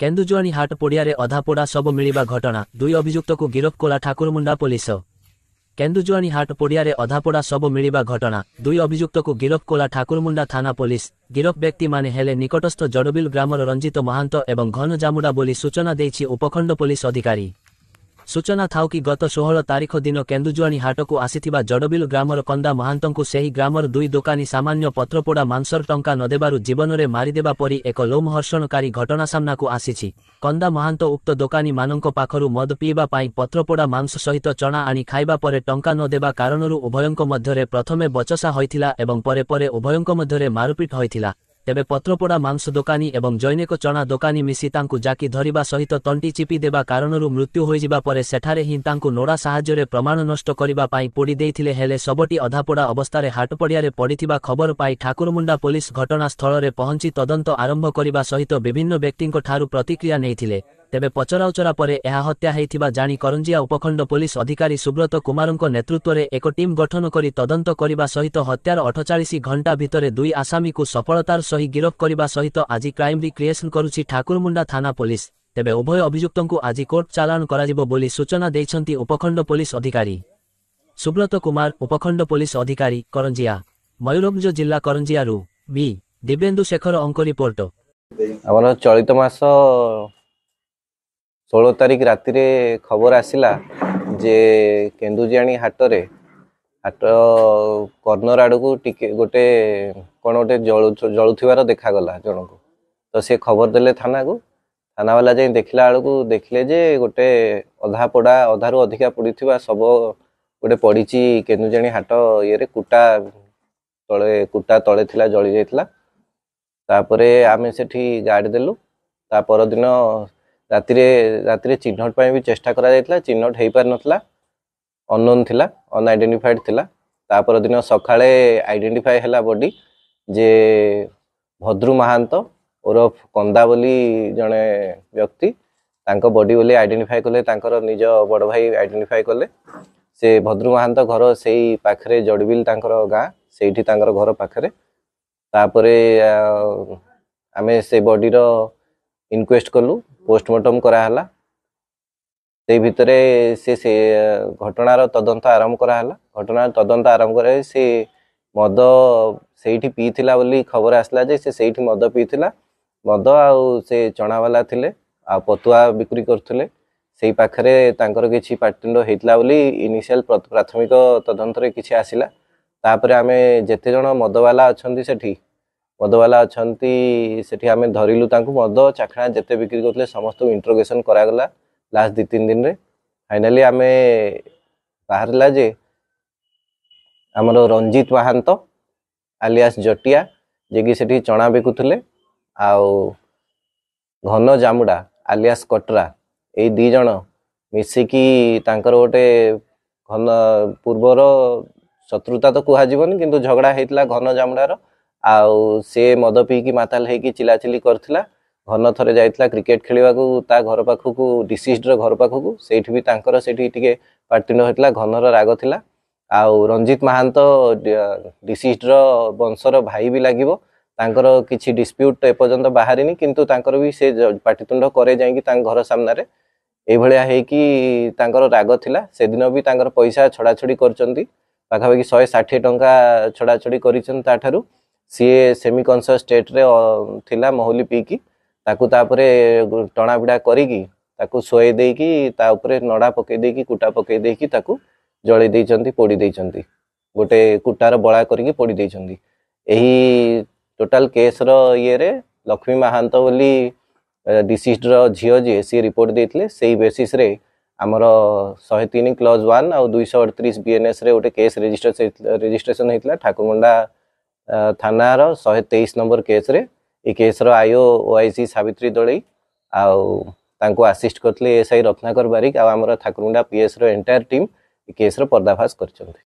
केन्दुजुआनी हाट पड़ियारे अधापोड़ा शव मिलिबा घटना दुई अभियुक्त को गिरफ कला ठाकुरमुंडा पुलिस। केन्दुजुआनी हाट पड़ियारे अधापोड़ा शव मिलिबा घटना दुई अभियुक्त को गिरफ कला ठाकुरमुंडा थाना पुलिस। गिरफ व्यक्ति माने हेले निकटस्थ जड़बिल ग्रामर रंजित महांत एवं घन जामुडा बोली सूचना देछि उपखंड पुलिस अधिकारी। सूचना थाउ कि गत 16 तारिख दिन केन्दुजुआनी हाट को आसीथिबा जड़बिल ग्रामर कंदा महांतंकु सेही ग्रामर दुई दोकानी सामान्य पत्रपोड़ा मांसर टंका नदेबारु जीवनरे मारिदेबा परी एक लोमहर्षणकारी घटना सामनाकु आसीछि। कंदा महांत उक्त दोकानी मानंक पाखरु मद पीबा पाई पत्रपोड़ा मांस सहित चना आनी खाइबा परे टंका नदेबा कारणरु उभयंक मध्यरे प्रथमे बचसा होइथिला एवं परे परे उभयंक मध्यरे मारुपिट होइथिला। तेबे पत्रपोड़ा मांस दोकानी एवं जैनिक चना दोकानी मिसी तांकु जाकी धरिबा सहित तंटी चिपी देबा कारणरु मृत्यु होइजिबा परे सेठारे ही तांकु नोड़ा साहाज्यरे प्रमाण नष्ट करिबा पाई पोड़ी देइथिले हेले सबटी अधापोड़ा अवस्थारे हाटपड़ियारे पड़िथिबा खबर पाई ठाकुरमुंडा पुलिस घटनास्थଳରେ पहुंची तदंत आरंभ करिबा सहित विभिन्न व्यक्तिंको ठारु प्रतिक्रिया नेइथिले। तेबे पचराउचरा परे एहा हत्या हेइथिबा जानी करंजिया उपखंड पुलिस अधिकारी सुब्रत कुमारंक नेतृत्वरे एक टीम गठन करी तदंत करिबा सहित हत्यार 48 घंटा भितरे दुई आसामी को सफलतार सही गिरफ करिबा सहित आज क्राइम क्रिएशन करुछि ठाकुरमुंडा थाना पुलिस। तेबे उभय अभियुक्तंकु आज कोर्ट चालान कराजिबो बोली सूचना दैछंती उपखंड पुलिस अधिकारी सुब्रत कुमार। उपखंड पुलिस अधिकारी करंजिया मयूरभंज जिला करंजियारू बी दिव्येन्दु शेखर अंक रिपोर्ट। आमर चलित मास 16 तारिख राति रे खबर आसिला जे केन्दुजियाणी हाटरे हाट कर्नर आड़ को टिके गोटे कौन गोटे जलुथिबार देखा जनक तो सी खबर देले थाना को। थाना वाला जाई देखला बेलू देखले जे गोटे अधा पोड़ा अधारू अधिका पड़ीथिबा सब गोटे पड़ीची केन्दुजियाणी हाट ये कुटा तले थिला जली जाइथिला। तापरे आमे सेठी गाड़ी देलु। ता पर दिन राति चिन्हट पाई भी चेष्टा करा जाइथिला। चिन्हट हेई पार नथला, अननोन थिला, अनआइडेंटिफाइड थिला। तापर दिन सकाळे आइडेंटिफाई हैला बॉडी जे भद्रु महांत ओरफ कंदा बोली जने व्यक्ति तांको बॉडी बोली आइडेंटिफाई कले। तांकर निज बड़ भाई आइडेंटिफाई कले। से भद्रु महांत घर सेई पाखरे जड़बिल तांकर गाँ सेठी तांकर घर पाखरे। तापरे आमे से बॉडी रो इनक्वेस्ट कलु, पोस्टमार्टम कराला। से भितरे से घटनार तदंत आरंभ कराला। घटनार तदंत आरंभ करे से मद सेठी पीथिला बोली खबर आसला जे से सेठी मद पीथिला। मद आउ से चना वाला थिले आ पतुआ बिक्री करथुले। सेई पाखरे तांकर किछि पाटिंड हेतला बोली इनिशियल प्राथमिक तदंत रे किछि आसिला। तापरे आमे जेते जण मदवाला अछंती सेठी आमे धरिलु तांकु मद चाखणा जेते बिक्री करथले समस्त इंट्रोगेशन करागला लास्ट 2-3 दिन रे। फाइनली आमे बाहरला जे हमरो रंजित महांत आलियास जटिया जे कि सेठी चना बिकुथले आउ घन जामुडा आलियास कटरा ए दी जण मिसिकी तांकर गोटे घन पूर्वर शत्रुता तो कुहा जीवन किंतु झगड़ा हेतला घन जामुडार। आउ से मद पीकी माताल हेकी चिलाचिली करथिला। घन थरे जाइथिला क्रिकेट खेलिबा को ता घर पाखकु डिसीज्ड घर पाखकु सेठी भी तांकर सेठी टिके पाटिंड हेतला घनर राग थिला। आउ रंजित महांत डिसीज्ड वंशर भाई भी लागिबो। तांकर किछि डिस्प्यूट एपर्यंत बाहरिनी किंतु तांकर भी से पाटितुंड करे जाईकी तांग घर सामना रे ए भलिया हेकी तांकर राग थिला। से दिन भी तांकर पैसा छड़ाछड़ी करचंती पाखापाखि 160 टंका छड़ाछड़ी करिछन। ताठारु सीए सेमी कॉन्शियस स्टेट रे थिला महुली पीकी ताकू तापरे टणा बिड़ा करिकी ताकू सोए देकी ता ऊपर नडा पके देकी कुटा पके देकी ताकू जळी देइचंती पोड़ी देइचंती गोटे कुटार बळा करिकी पोड़ी देइचंती। एही टोटल केस रो ये रे लक्ष्मी महांत बोली डिसीज्ड रो झियो जे सी रिपोर्ट देइतले। सेही बेसिस रे हमर 103 क्लॉज 1 और 238 बीएनएस रे गोटे केस रजिस्ट्रेशन हेतला ठाकुरमुंडा थाना रो 123 नंबर केस रे। ए केस रो आईओ ओआईसी सावित्री दळई आउ तांको असिस्ट करथले एसआई रत्नाकर बारिक आ हमर ठाकुरमुंडा पीएस रो एंटायर टीम ए केस रो पर्दाफाश करचंती।